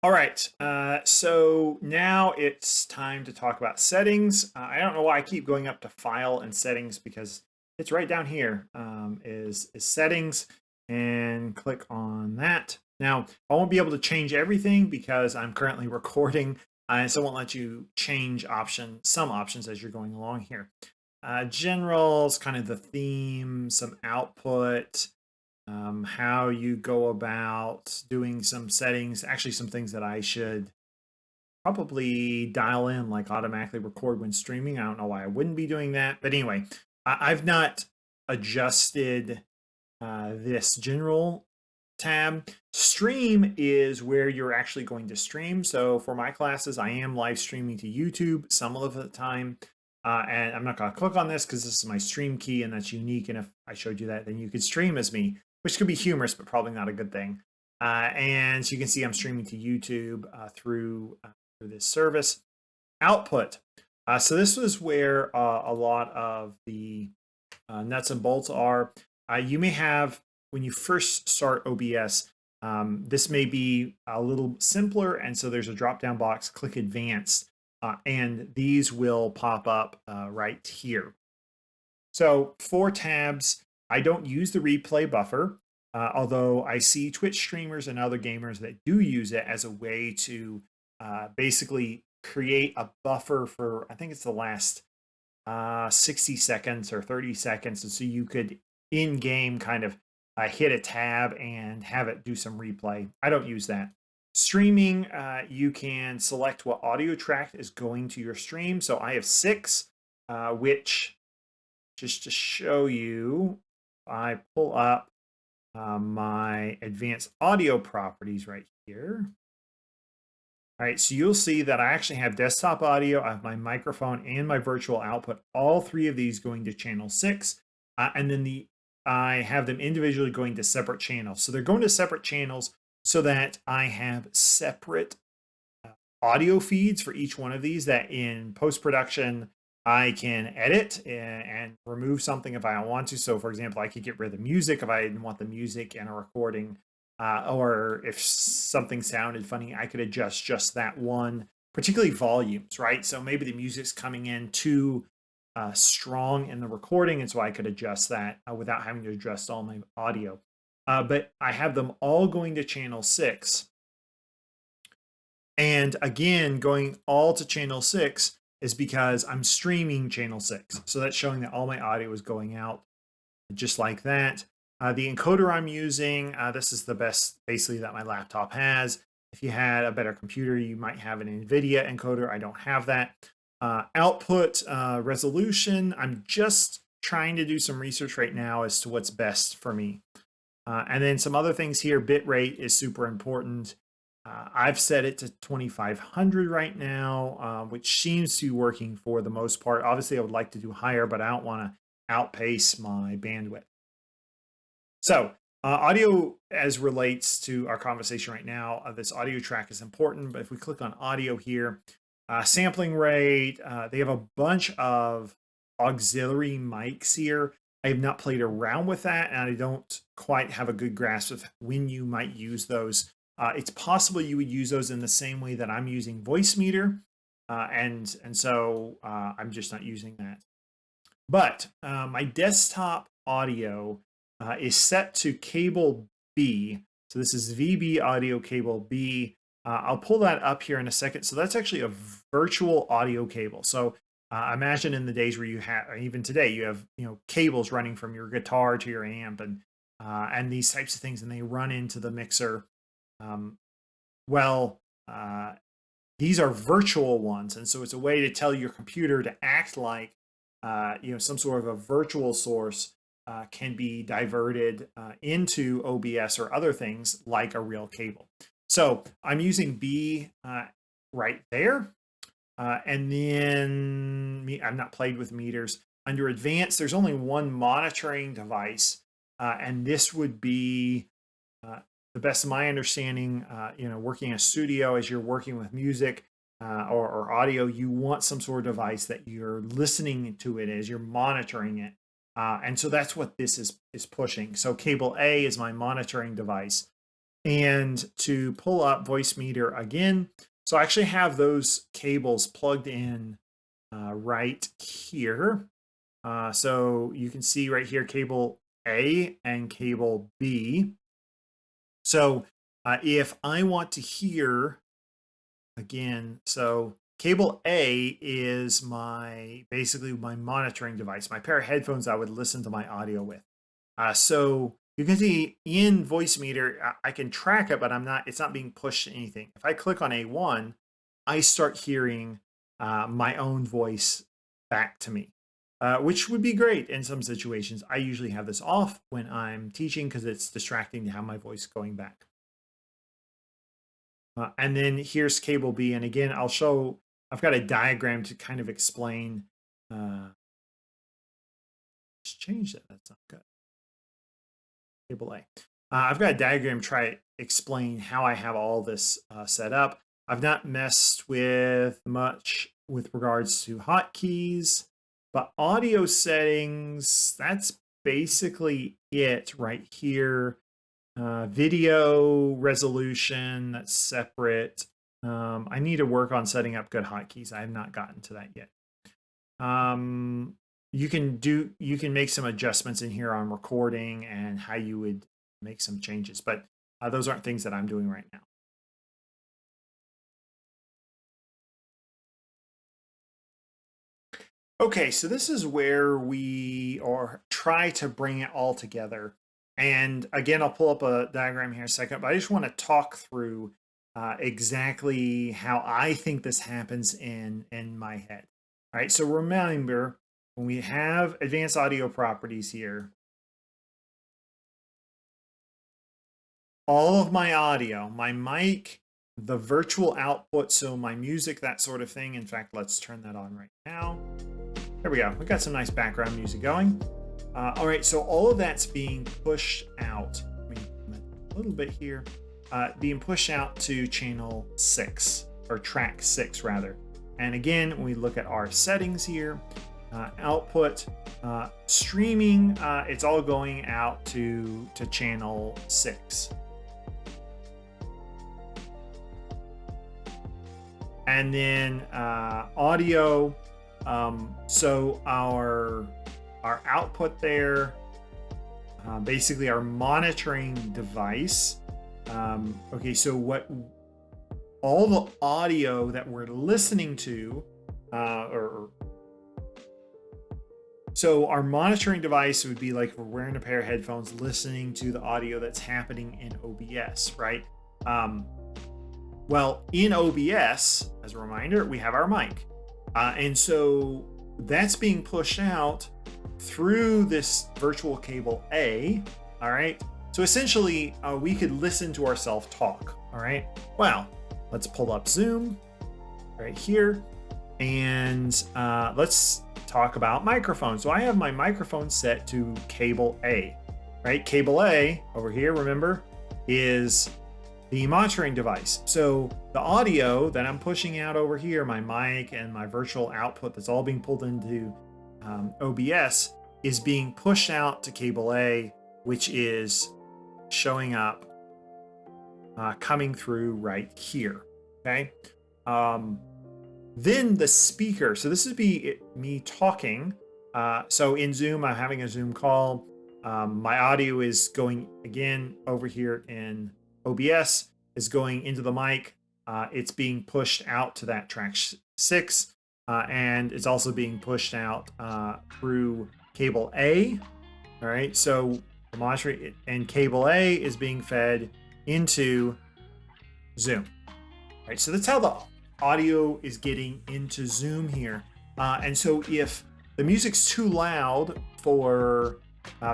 All right, so now it's time to talk about settings. I don't know why I keep going up to File and Settings because it's right down here. Is Settings, and click on that. Now, I won't be able to change everything because I'm currently recording, and so it won't let you change some options as you're going along here. Generals, kind of the theme, some output, how you go about doing some settings, actually some things that I should probably dial in, like automatically record when streaming. I don't know why I wouldn't be doing that, but anyway, I've not adjusted this general tab. Stream is where you're actually going to stream. So for my classes, I am live streaming to YouTube some of the time. And I'm not going to click on this because this is my stream key and that's unique. And if I showed you that, then you could stream as me, which could be humorous, but probably not a good thing. And so you can see I'm streaming to YouTube through this service. Output. So this was where a lot of the nuts and bolts are. You may have, when you first start OBS, this may be a little simpler. And so there's a drop-down box, click Advanced, and these will pop up right here. So for tabs, I don't use the replay buffer, although I see Twitch streamers and other gamers that do use it as a way to basically create a buffer for, I think it's the last 60 seconds or 30 seconds. And so you could in-game kind of hit a tab and have it do some replay. I don't use that. Streaming, you can select what audio track is going to your stream. So I have 6, which, just to show you, I pull up my advanced audio properties right here. All right, so you'll see that I actually have desktop audio, I have my microphone and my virtual output, all 3 of these going to channel 6. And then I have them individually going to separate channels. So they're going to separate channels so that I have separate audio feeds for each one of these that in post-production I can edit and remove something if I want to. So for example, I could get rid of the music if I didn't want the music in a recording, or if something sounded funny, I could adjust just that one, particularly volumes, right? So maybe the music's coming in too strong in the recording, and so I could adjust that without having to adjust all my audio. But I have them all going to channel 6. And again, going all to channel 6 is because I'm streaming channel 6. So that's showing that all my audio is going out just like that. The encoder I'm using, this is the best basically that my laptop has. If you had a better computer, you might have an NVIDIA encoder. I don't have that. Output resolution, I'm just trying to do some research right now as to what's best for me. And then some other things here, bitrate is super important. I've set it to 2500 right now, which seems to be working for the most part. Obviously, I would like to do higher, but I don't want to outpace my bandwidth. So audio, as relates to our conversation right now, this audio track is important. But if we click on audio here, sampling rate, they have a bunch of auxiliary mics here. I have not played around with that, and I don't quite have a good grasp of when you might use those. It's possible you would use those in the same way that I'm using Voicemeeter, and so I'm just not using that. But my desktop audio is set to cable B. So this is VB audio cable B. I'll pull that up here in a second. So that's actually a virtual audio cable. So imagine in the days where you have, even today, you have cables running from your guitar to your amp and these types of things, and they run into the mixer. These are virtual ones, and so it's a way to tell your computer to act like some sort of a virtual source can be diverted into OBS or other things like a real cable. So I'm using B right there. And then I've not played with meters. Under advanced, there's only one monitoring device, and this would be, the best of my understanding, working in a studio as you're working with music or audio, you want some sort of device that you're listening to it as, you're monitoring it. And so that's what this is pushing. So cable A is my monitoring device. And to pull up Voicemeeter again, so I actually have those cables plugged in right here. So you can see right here, cable A and cable B. So if I want to hear again, so cable A is basically my monitoring device, my pair of headphones I would listen to my audio with. So you can see in Voicemeeter, I can track it, but it's not being pushed to anything. If I click on A1, I start hearing my own voice back to me, which would be great in some situations. I usually have this off when I'm teaching because it's distracting to have my voice going back. And then here's cable B. And again, I've got a diagram to kind of explain. Let's change that. That's not good. Cable A. I've got a diagram to try to explain how I have all this set up. I've not messed with much with regards to hotkeys, but audio settings, that's basically it right here. Video resolution, that's separate. I need to work on setting up good hotkeys. I have not gotten to that yet. You can make some adjustments in here on recording and how you would make some changes, but those aren't things that I'm doing right now. Okay, so this is where we try to bring it all together. And again, I'll pull up a diagram here in a second, but I just want to talk through exactly how I think this happens in my head. All right, so remember, when we have advanced audio properties here, all of my audio, my mic, the virtual output, so my music, that sort of thing. In fact, let's turn that on right now. There we go. We got some nice background music going. All right, so all of that's being pushed out. Let me a little bit here. Being pushed out to channel 6, or track 6 rather. And again, when we look at our settings here, output, streaming, it's all going out to channel 6. And then audio, so our output there, basically our monitoring device. Okay, so all the audio that we're listening to, so our monitoring device would be like if we're wearing a pair of headphones listening to the audio that's happening in OBS, right? Well, in OBS, as a reminder, we have our mic. And so that's being pushed out through this virtual cable A, all right? So essentially, we could listen to ourselves talk, all right? Well, let's pull up Zoom right here, and let's talk about microphones. So I have my microphone set to cable A, right? Cable A over here, remember, is the monitoring device. So the audio that I'm pushing out over here, my mic and my virtual output that's all being pulled into OBS, is being pushed out to cable A, which is showing up, coming through right here, okay? Then the speaker, so this would be me talking. So in Zoom, I'm having a Zoom call. My audio is going, again, over here in OBS, is going into the mic. It's being pushed out to that track 6, and it's also being pushed out through cable A. All right, so the monitoring and cable A is being fed into Zoom. All right, so that's how the audio is getting into Zoom here. And so if the music's too loud for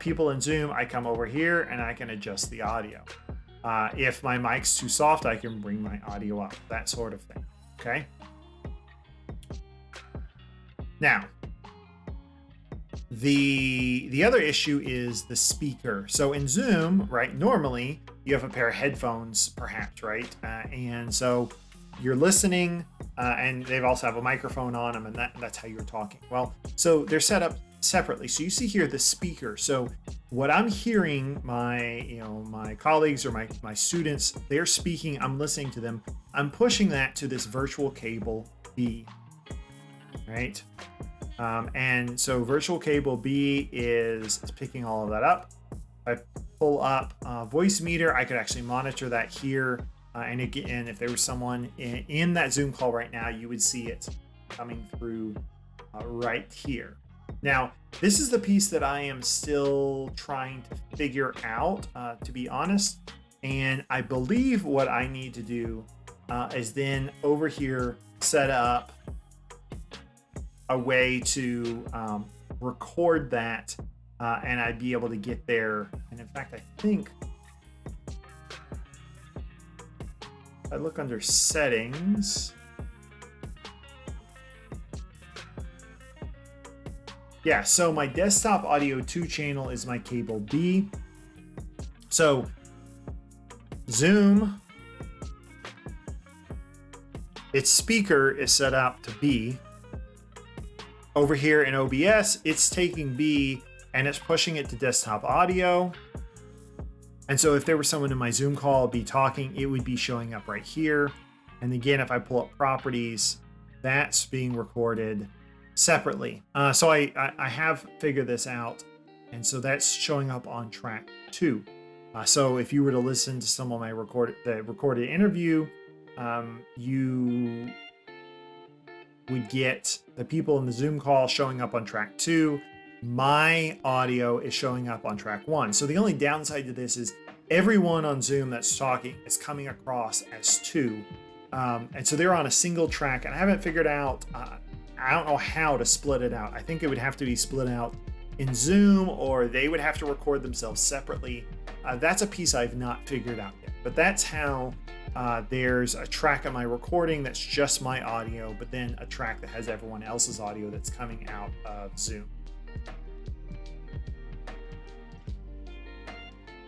people in Zoom, I come over here and I can adjust the audio. If my mic's too soft, I can bring my audio up, that sort of thing, okay? Now, the other issue is the speaker. So in Zoom, right, normally you have a pair of headphones, perhaps, right? And so you're listening, and they also have a microphone on them, and that's how you're talking. Well, so they're set up separately. So you see here the speaker. So what I'm hearing, my colleagues or my students, they're speaking, I'm listening to them, I'm pushing that to this virtual cable B, right? And so virtual cable B is picking all of that up. If I pull up Voicemeeter, I could actually monitor that here. And again, if there was someone in that Zoom call right now, you would see it coming through right here. Now, this is the piece that I am still trying to figure out, to be honest. And I believe what I need to do is then over here set up a way to record that, and I'd be able to get there. And in fact, I think if I look under settings, yeah, so my desktop audio 2 channel is my cable B. So Zoom, its speaker is set up to B. Over here in OBS, it's taking B and it's pushing it to desktop audio. And so if there was someone in my Zoom call be talking, it would be showing up right here. And again, if I pull up properties, that's being recorded separately. So I have figured this out. And so that's showing up on track 2. So if you were to listen to some of my recorded interview, you would get the people in the Zoom call showing up on track 2. My audio is showing up on track 1. So the only downside to this is everyone on Zoom that's talking is coming across as 2. And so they're on a single track, and I haven't figured out, I don't know how to split it out. I think it would have to be split out in Zoom, or they would have to record themselves separately. That's a piece I've not figured out yet, but that's how there's a track of my recording that's just my audio, but then a track that has everyone else's audio that's coming out of Zoom.